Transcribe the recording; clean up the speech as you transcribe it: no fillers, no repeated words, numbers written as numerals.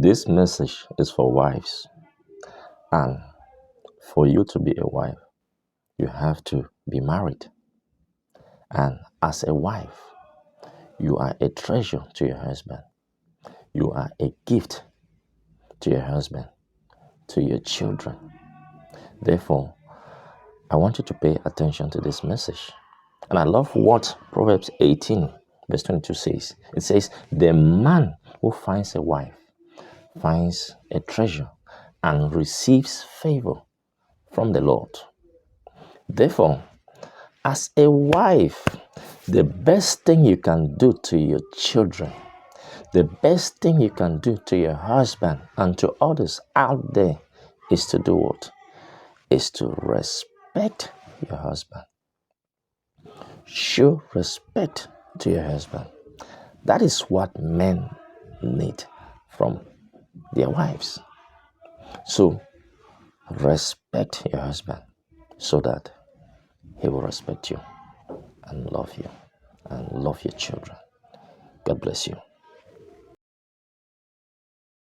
This message is for wives, and for you to be a wife, you have to be married. And as a wife, you are a treasure to your husband. You are a gift to your husband, to your children. Therefore, I want you to pay attention to this message. And I love what Proverbs 18, verse 22 says. It says, the man who finds a wife finds a treasure and receives favor from the Lord. Therefore, as a wife, the best thing you can do to your children, the best thing you can do to your husband and to others out there is to do what? Is to respect your husband. Show respect to your husband. That is what men need from their wives. So, respect your husband so that he will respect you and love your children. God bless you.